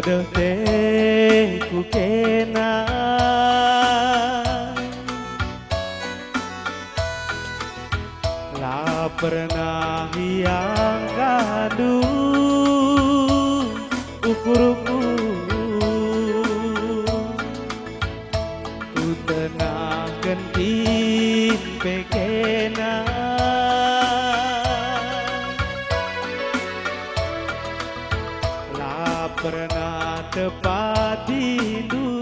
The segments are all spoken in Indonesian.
jodoh teku kena la pernah yang gaduh ukurku ku tenang gentin pekena la pernah tepat rindu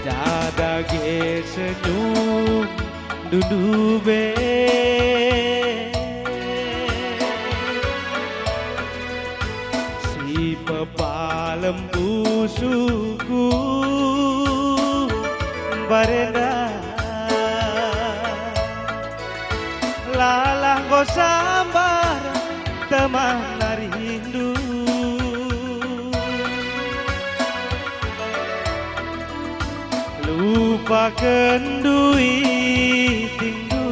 jadage senyum dulu be si pepalem suku barenda lalang go sambar teman rindu lupakan duit tinggu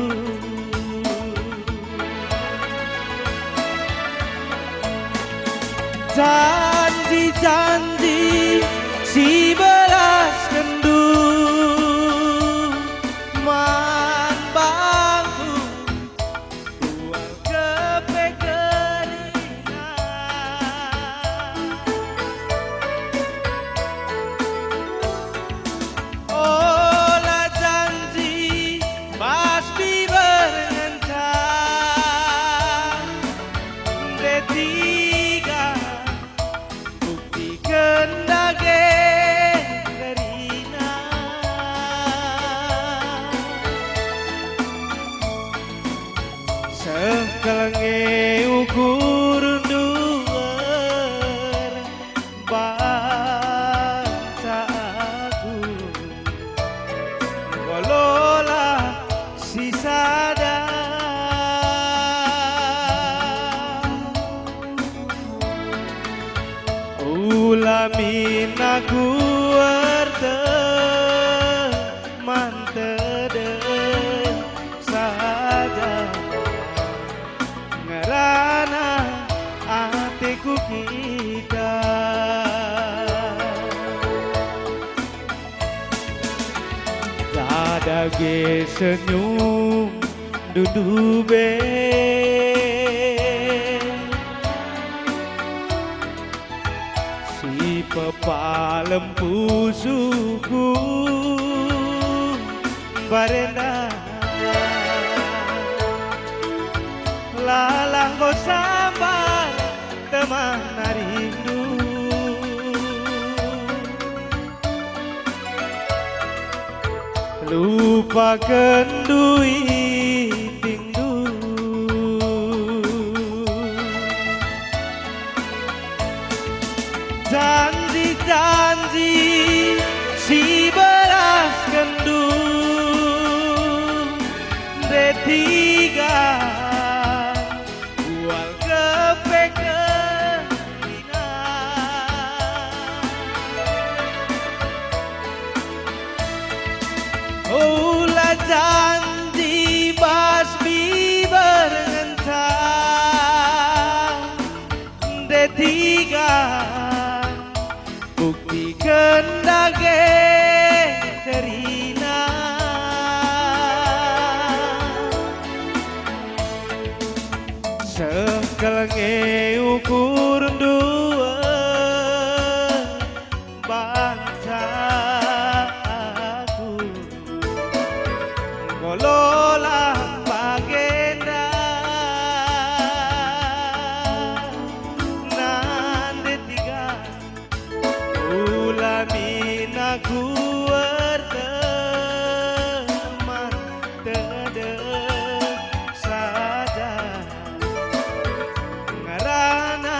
janji-janji si belas kendu man bangku buang kepe keringan olah janji pasti berencana detiga bukti kendage kerina sekelenge ukur duer baca aku golola si sadar ulamin aku teman tedeng saja ngerana hatiku kita jadage senyum dudu be si pepalem suku barenda lalang go sabar teman rindu lupakan duit tinggu janji-janji si belas kendu detiga bual kepe kerina ulah janji basmi berencana detiga bukti kendage kerina sekelenge ukur dua bangsa aku golola bagenda nande tiga ulamin aku teman tedeng saja ngerana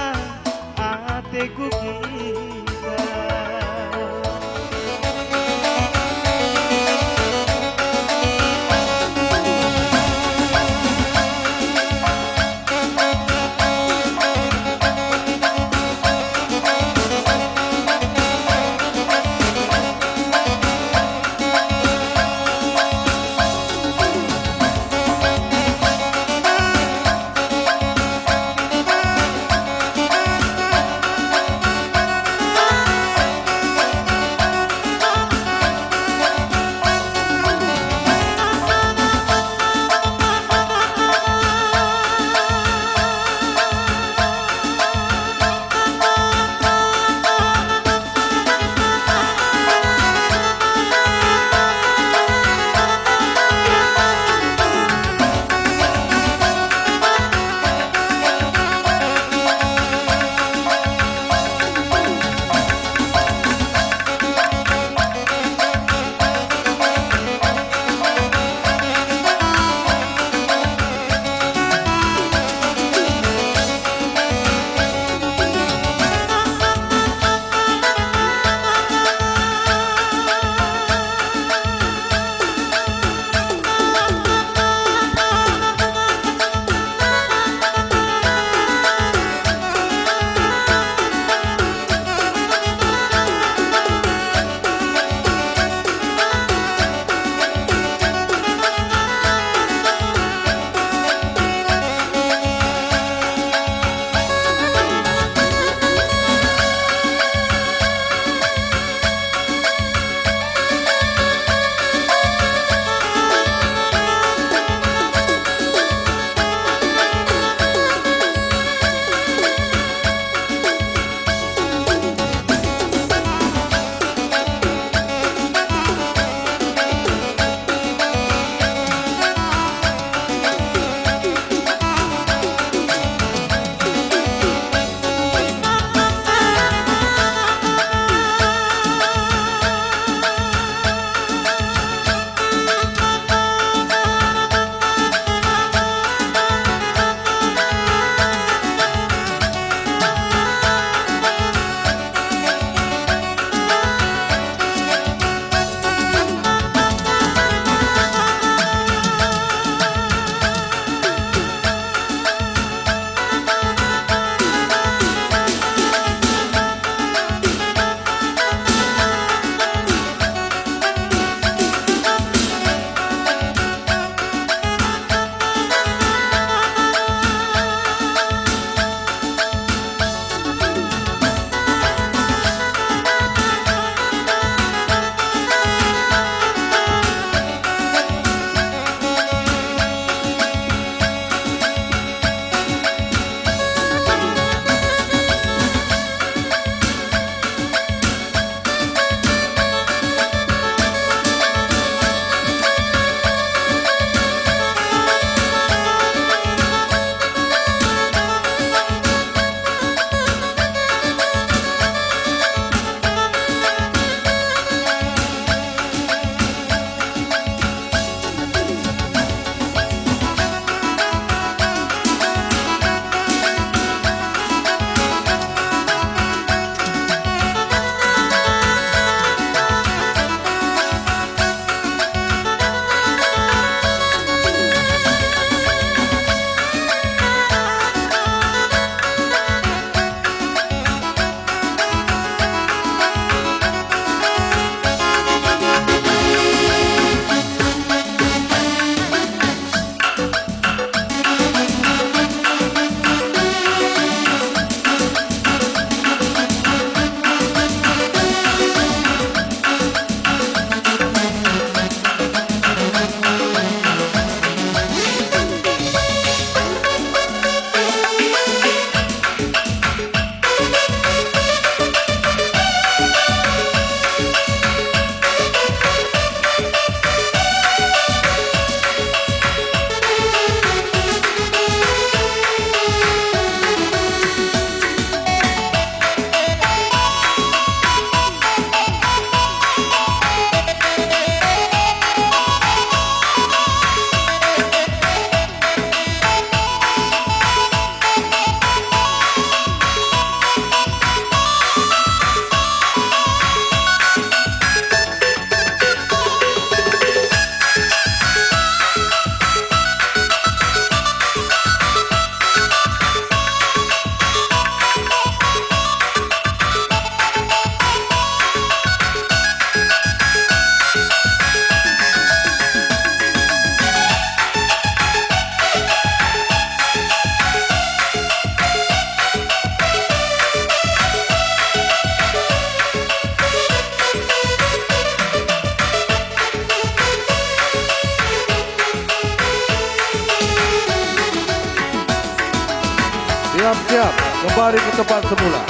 Siap-siap, kembali ke tempat semula.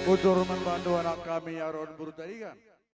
Untuk membantu anak kami Yaron Buru tadi kan.